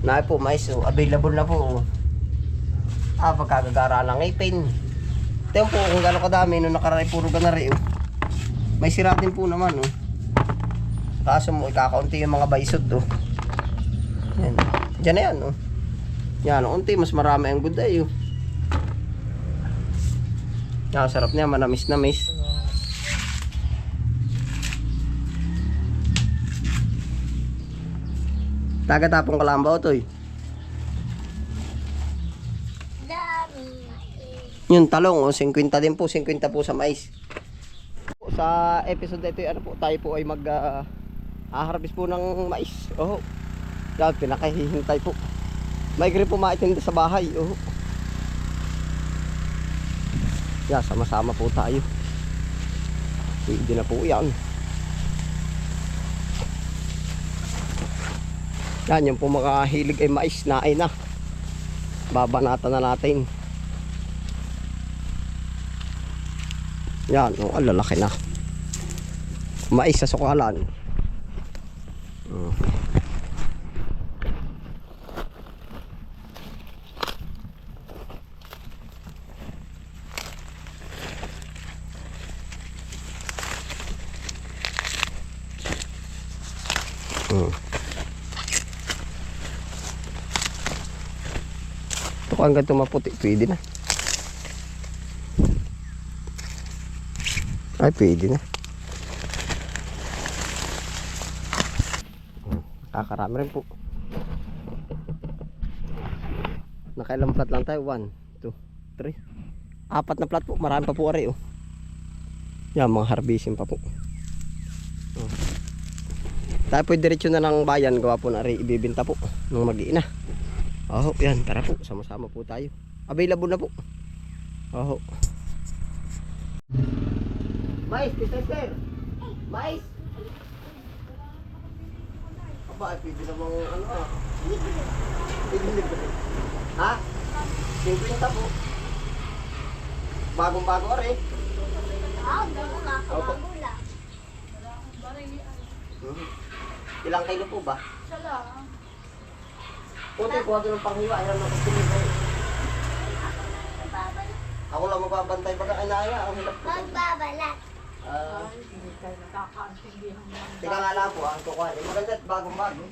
Na po mais, oh, available na po. Oh. Pagkagagara ng ipin. Ito po kung gano'ng kadami nung nakaray puro ganari. Oh. May sira din po naman. Oh. Kaso mo ikakaunti yung mga baisot. Oh. Yan. Diyan na yan. Oh. Yan, unti mas marami ang guday. Oh. Yan, sarap niya, manamis-namis. Tagatapong kalambaw to eh. Yung talong, 50 din po, 50 po sa mais. Sa episode na ito, ano po, tayo po ay mag-harvest po ng mais. Oh. Yan, pinakahihintay po. May grip po maitinda sa bahay. Oh. Yan, sama-sama po tayo. Pwede na po yan. Yan, yung po mga hilig ay mais na ay na. Babanatan na natin. Yan, oh, lalaki na. Mais sa sukalan. Ito hanggang tumaputi, pwede na. Ay, pwede na. Kakarami rin po. Nakailang plat lang tayo? 1, 2, 3. 4 na plat po. Marami pa po ari oh. Yan, mga harvesting pa po. Oh. Tayo po diretso na ng bayan. Gawa po na ari ibibinta po nung mag-iina. Oh, yan. Tara po. Sama-sama po tayo. Available na po. Oh. Mais, tester. Mais. Aba, pwede namang ano ah. Libre. Ha? 50 po. Bagong-bago rin. Opo. Ilang kilo po ba? Sala. Puti po ako ng panghiwa. Ayan na kustumin ko. Ako lang magbabantay baga inaya. Ang hilap po. Magbabalat. Hindi kayo nakakaantindihan lang. Teka nga lang po, ang kukuha. Maganda at bagong-bago.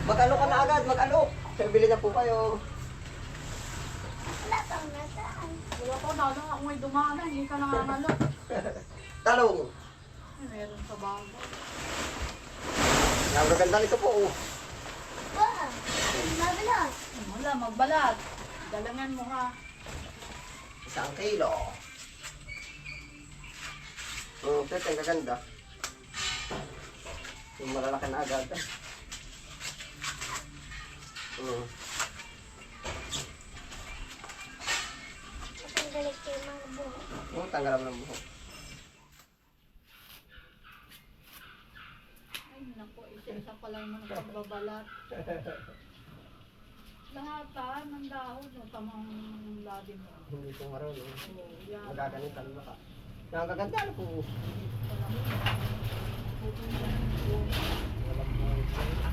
Mag-alok ka na agad, mag-alok. Bili na po kayo. Wala pang nasaan. Wala ko, lalo ako may dumana, hindi ka nangangalok. Talong. Meron sa bago. Ang gaganda nito po. Oh. Wow. Mabalat. Wala, magbalat. Dalangan mo ha. 1 kilo. Ito ang gaganda. Yung malalaki na agad. Ang galit yung mga buhok. Tanggalan mo ng buhok. Ay, naku, isa pa lang mga pagbabalat. Lahat ha, ng dahon, no, tamang ladim mo. Hindi ko marunong. Oo, yan. Magaganitan mo ka. Ang gaganda na po. Walang buhok.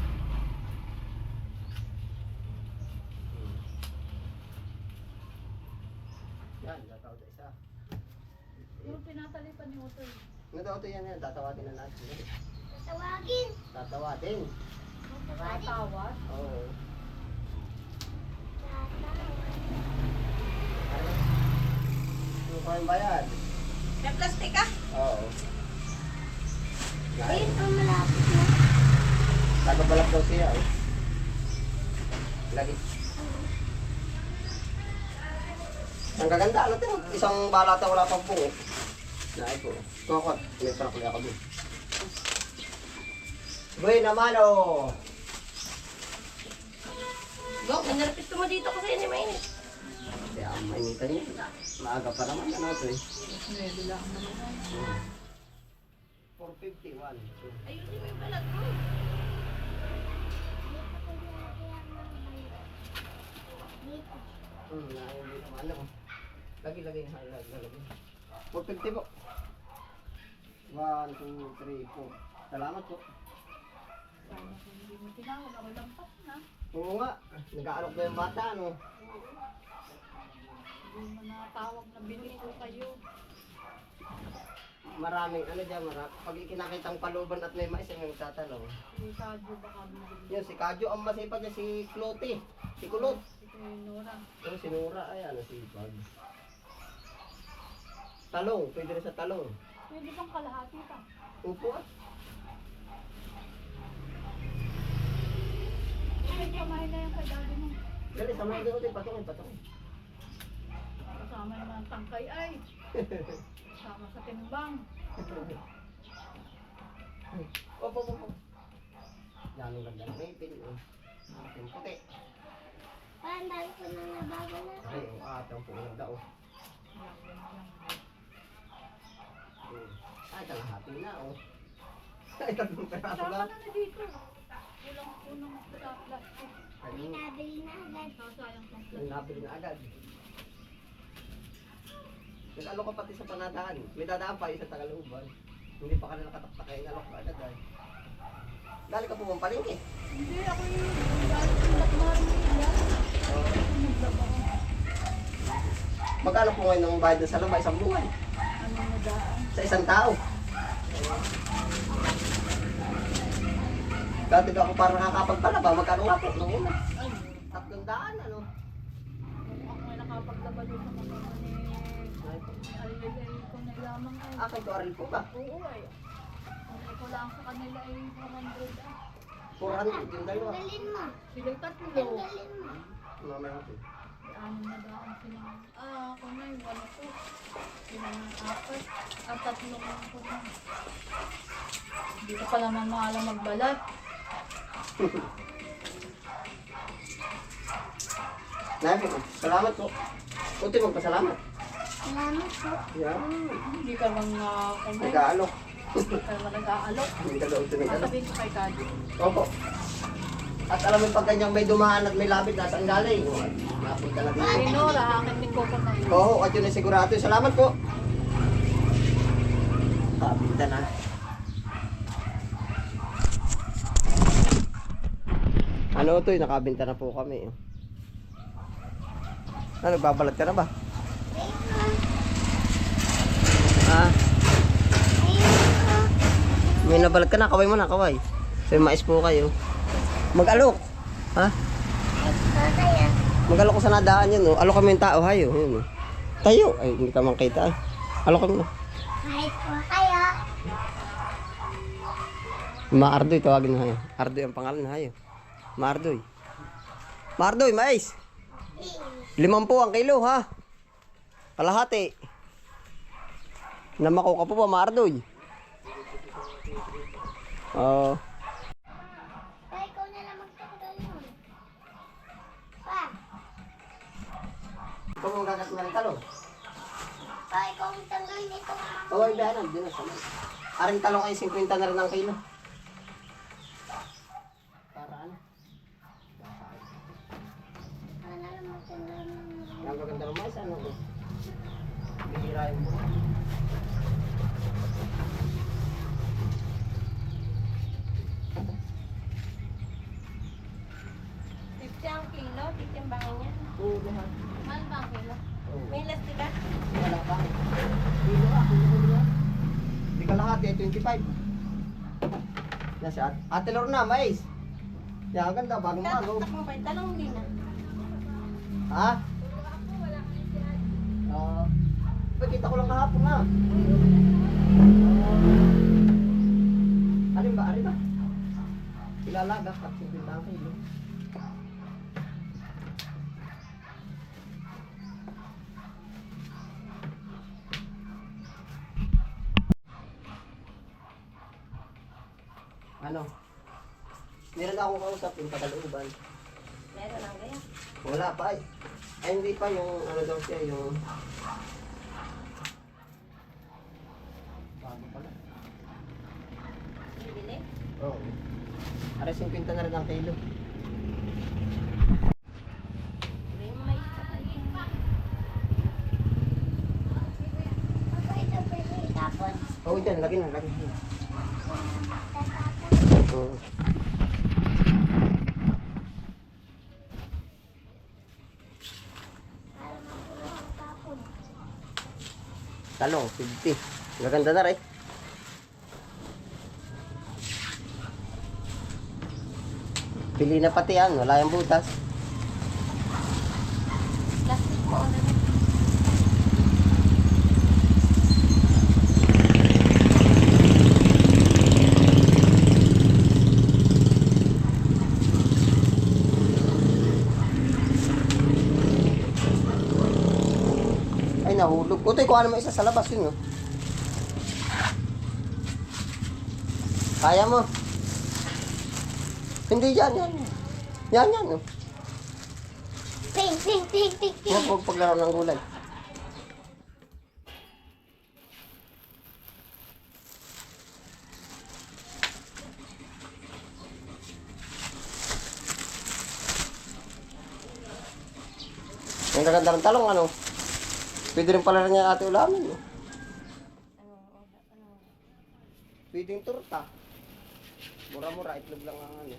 Yan, tatawa sa isa. Yung pinatalipan ni Otoy. Natawa yan, tatawatin na natin. Tawagin. Tatawatin. Tatawad. Oo. Ano pa yung bayad? May plastic ka? Oo. Ayun ang malapit na. Tagabalak daw siya eh. Lagi. Ang gaganda, ano ito? Isang balata wala pang bungo. Naay po. Kokot, may parakuli ako doon. Boy naman oh. Go, minarapit ko mo dito kasi hindi mainit. Kaya mainitan niya. Maaga pa naman ano ito eh. Medyo lang naman. 4 450, 1, 2. Ayusin mo yung balat mo. Dito ko nilagyan ng bayo. Dito. Hindi naman ano. Lagi na lagi. 450 po. 1, 2, 3, 4. Salamat po. Sana kung hindi mo tinawag, ako lampas na. Oo nga, nag-aalok na yung bata, ano? Hindi mo natawag na bili ko kayo. Maraming ano dyan, pag ikinakitang paluban at may mais, yung nagtatanong. Si Kadyo baka bumili. Yun, si Kadyo, ang masipag niya, si Cloty. Si Kulot. Ito yung Nora. Yung si Nora, ay ano, sipag. Talong, pwede rin sa talong. Pwede bang kalahati pa? Upo ah. Ay, kamay na yung kay daddy mo. Dali, samahin din natin, patungin. Kasama naman ang tangkay ay. Kasama sa timbang. Opo. Yan ang ganda ng maple, oh. Yung puti. Parang dami ko nang nabago na. Ay, ang atang po ng dao. Ay, kalahati na, oh. Ay, tatlong peraso Kasama lang. na dito. Walang unang plastic. Ayun, Nabili na agad. Sasayang pang yung plastic. nabili na agad. Nag-alok ka pati sa panadaan. May dadaan pa yung sa Tagaluban. Hindi pa ka na nakataktak ay nalok ka agad ay. Dali ka po bang palengke? Hindi, ako yung dahil sinakmarin nila. Naglaba ko. Magkano po ngayon ang bayad sa laba? Isang buwan. Ano na daan? Sa isang tao. Dati daw ako parang nakakapagpalaba. Magkano nga po? Nung una. Ay, 300, ano? kung ako ay nakapaglaba doon sa mga ni ko na lamang ay. Akin to aril po ba? Oo ay. Kung ito lang sa kanila ay 400 ah. 400 yung dalawa. Tanggalin mo. Sila'y tatlo. Tanggalin mo. Mamaya ko. Ano na daan sila. Ako na yung wala ko. Sila ng apat. At tatlong ko na. Hindi ko pa naman maalam magbalat. Nabi ko. Salamat po. Kunti magpasalamat. Salamat po. Yan. Hindi ka bang kumain. Nag-aalok. Hindi ka naman nag-aalok. Hindi ka daw ito nag-aalok. Sasabihin ko kay Kadyo. Opo. At alam mo pag kanyang may dumaan at may lapit, nasaan galing? Napunta na dito. Si Nora, akin din ko na yun. Oo, at yun ay sigurado. Salamat po. Kapita na. Ano ito, nakabinta na po kami. Ano, nagbabalat ka na ba? Ha? May nabalat ka na, kaway mo na, kaway. So, mais po kayo. Mag-alok. Ha? Kaya. Mag-alok ko sa nadaan yun, no? Alok kami yung tao, hayo. Yun, no? Tayo. Ay, hindi ka makita. Ay. Alok kami na. Kahit po kaya. Maardoy, tawagin na hayo. Ardoy ang pangalan na hayo. Maardoy. Maardoy, mais. 50 ang kilo, ha? Kalahati. Namako ka po ba, Maardoy? Oo. Pa, ikaw na lang magtanggal nun. Pa, Ikaw mong gagat na rin talong. pa, ikaw magtanggal nito. Oo, ay bayanan. Di na sama. Aring talong ay 50 na rin ang kilo. Para ano? Ano na lang magtanggal nun. Ang maganda ng mais, ano? Bihira yung buhay. Ang kilo, titimbangan niya. Oo, lahat. Mahal ba ang kilo? Oo. May last diba? Wala pa. Kilo ah, kilo. Hindi ka lahat eh, 25. Yan si Ate Lorna, mais. Yan, ang ganda, bagong bago. Tatak mo pa, talong din na. Ha? Pagkita ko lang kahapon na. Alin ba? Alin ba? Ilalagak at 50 ang kilo. Ano? Meron na akong kausap yung Tagaluban. Meron lang kaya. Wala pa ay. Ay hindi pa yung ano daw siya yung bago pala. Oo. Aray 50 na rin ang kilo. Papa, ito pwede itapon. Oo, dyan. Lagi na. Tatapon. Oo. Para mapulo ang tapon. Talong, 50. Gaganda na rin. Pili na pati yan. Wala yung butas. Plastic po na. Ay, nahulog. Utoy, kuha naman isa sa labas yun, no? Kaya mo? Hindi yan, yan. Yan, no? Ping, ping, ping, ping, ping. Yan po paglaro ng gulay. Ang gaganda ng talong, ano? Pwede rin pala niya ate ulamin, no? Pwede yung turta. Mura-mura, itlog lang ang ano.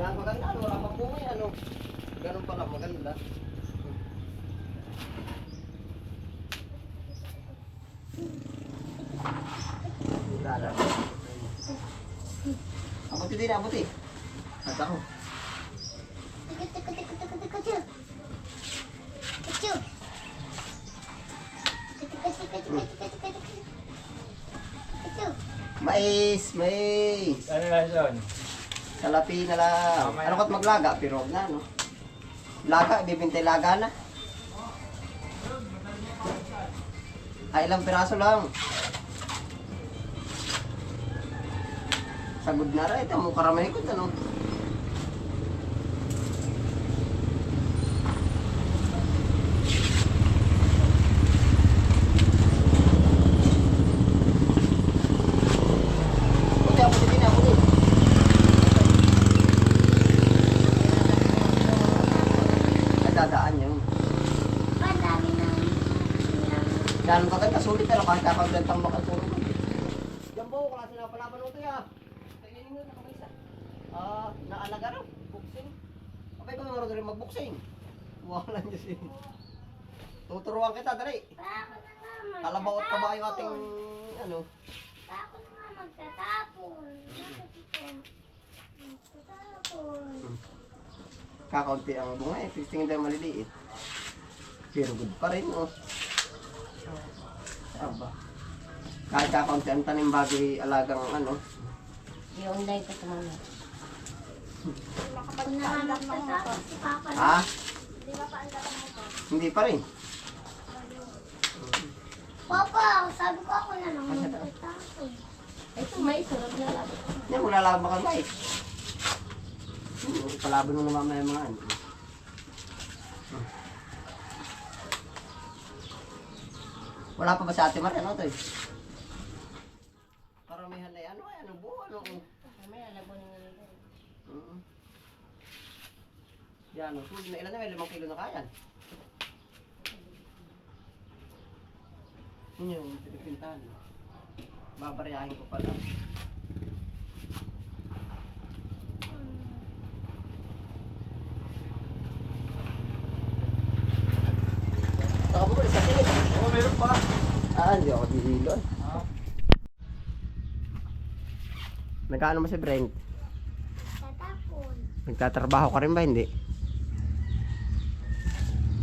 Yan, maganda, ano? Wala pang bunga, ano? Ganun pala, maganda. Lala. Abuti din, abuti. At ako. Tiku, tiku, tiku, tiku, tiku, tiku. Tiku. Tiku, tiku, tiku, tiku, tiku, tiku, tiku. Tiku. Mais, mais. Ano na yun? Salapi na lang. Ano ka't maglaga? Pero huwag na, no? Laga, bibintay laga na. Ay, ilang piraso lang. Sagod na rin. Ito, mukha ramay ko, ano? Buti, abuti din, abuti. Nadadaan yun. Ang dami ng... Yan, maganda, sulit na lang kahit kakagdan tambak ang tulog. Yan po, klase na palaban mo ito ya. Tingnan nyo na kamay isa. Naalaga raw, boxing. Okay, kung meron rin mag-boxing. Wala niya siya. Tuturuan kita, dali. Bako na nga magtatapon. Kalabaot ka ba yung ating, ano? Bako na nga magtatapon. Magtatapon. Kakaunti ang bunga eh. Tingin tayo maliliit. Pero good pa rin, oh. Aba. Kahit kakaunti ang tanim bagay alagang, ano. I-online ko ito muna. Kung na nga magtatapon si Papa na. Ha? Di ba paandar mo to? Hindi pa rin. Papa, sabi ko ako na lang magtatapon. Ito may sarap na lang. Yan, maglalaba ka ba eh. Palaban mo na mamaya mga ano. Wala pa ba sa ate Maria, ano to eh? Karamihan na yan, ano ay ano buo, ano. May alabo na nila. Yan, oh. Sulit na ilan na, may 5 kilo na kaya. Yun yung pinipintahan. Babaryahin ko pala. Saka mo sa tilit. Oo, meron pa. Hindi ako dihilo. Nagkaano mo si Brent? Tatapon. Nagtatrabaho ka rin ba? Hindi.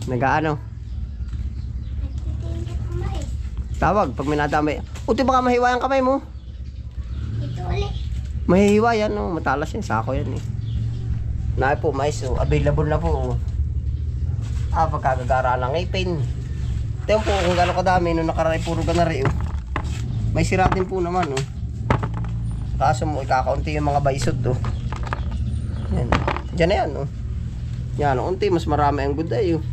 Nagaano? Nagtitinda ko mais. Tawag pag may nadamay. Uti baka mahiwa ang kamay mo. Ito ulit. Mahihiwa yan, no? Matalas yan. Sako yan eh. Naay po, mais. Oh. Available na po. Oh. Pagkagagara ng ngipin. Ito po kung gano'ng kadami nung nakaraan puro ganari oh. May sira din po naman oh. Kaso mo ikakaunti yung mga baysot oh. Yan. Diyan na yan oh. Yan, unti mas marami ang good ay oh.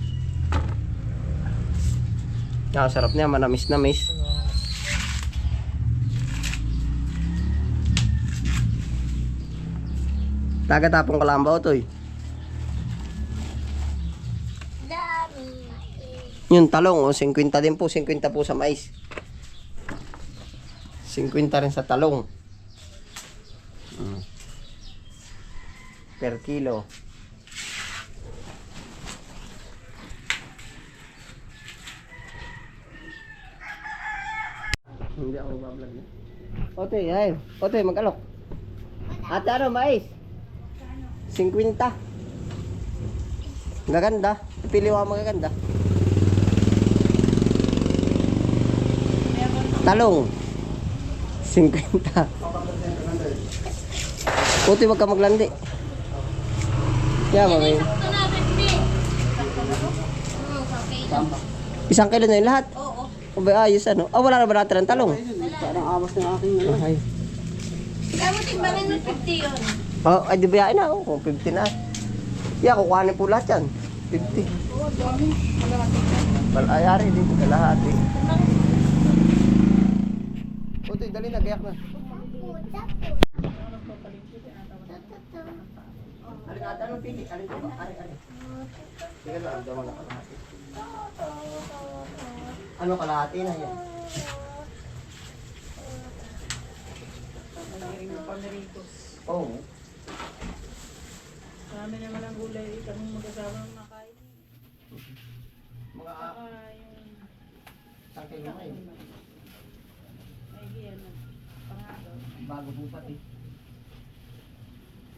Yan, sarap niya, manamis-namis. Tagatapong kalambaw to eh. Dami. Yung talong, oh, 50 din po, 50 po sa mais. 50 rin sa talong. Per kilo. Hindi ako bablog na. Ote, ay. Ote, mag-alok. Ate, ano, mais? 50. Gaganda. Pili mo ang magaganda. Talong. 50. Puti wag ka maglandi. Kaya mamay. Ito na, 50. Isang kilo na yung lahat. Oo. O ba ayos ano? Wala na ba natin ng talong? Parang amas ng aking ano. Ay. Kaya mo timbangan mo 50 yun. Ay di ba na kung 50 na. Yeah, kukuhanin po lahat yan. 50. Oo, dami. Ayari din kalahati. Puti, dali na, gayak na. Alin ata, anong pili? Alin ko ba? Alin. Sige lang, daw na kalahati. Ano kalahati na yan? Naging ng pameritos. Oo. Marami naman ang gulay. Kami magkasama ng makain. Mga Saka yung isang kilo na yun. ay yan. Pangado. Bago po pati.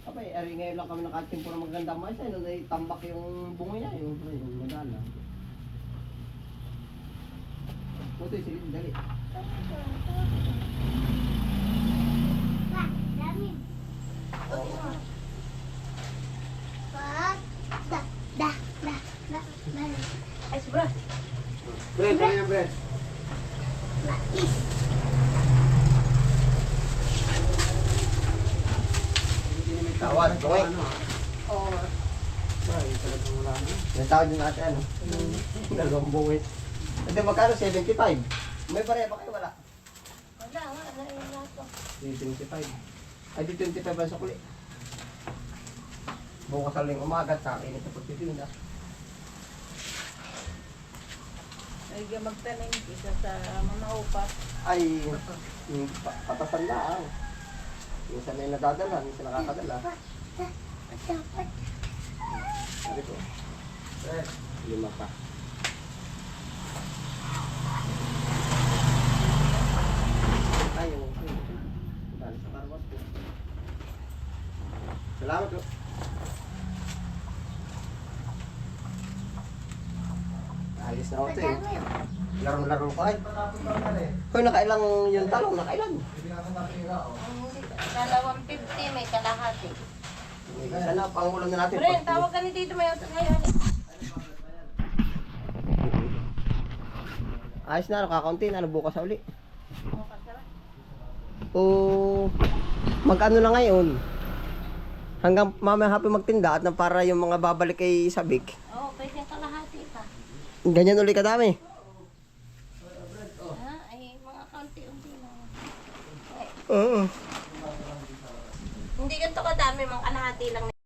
Kapay, ari ngayon lang kami nakatimpo na maganda mais. Ano na tambak yung bunga niya. Yung magana. Puti, sige, dali. Dami. Ay, sobra. Bread, dali na bread. Tawad, okay. Oo. May tawad din natin ano. Dalawang buwit. Hindi magkano? 75. May pareha ba kayo? Wala. Wala nga, wala to. 25. Ay di 25 ba sa kuli? Bukas sa ling umaga sa akin ito pagtitinda. Ay magtanim isa sa mga upat. Ay, patasan na. Minsan na yung nadadala, minsan nakakadala. Sabi ko, 5 pa. Ay, okay. Dali sa karwas ko. Salamat po. Ayos na ako ito eh. Larong-larong pa. Hoy, nakailang yung talong, nakailan? Dalawang 50, may kalahati. Sana, pangulam na natin. Bren, tawag ka ni Tito Mayo ngayon. Ayos na, nakakaunti na, bukas sa uli. O, mag-ano na ngayon? Hanggang mamaya hapon magtinda at nang para yung mga babalik kay Sabik. Oo, pwede kalahati pa. Ganyan uli kadami. Ha? Ay, mga kaunti-unti lang. Oo. Hindi ganito kadami, mga kalahati lang.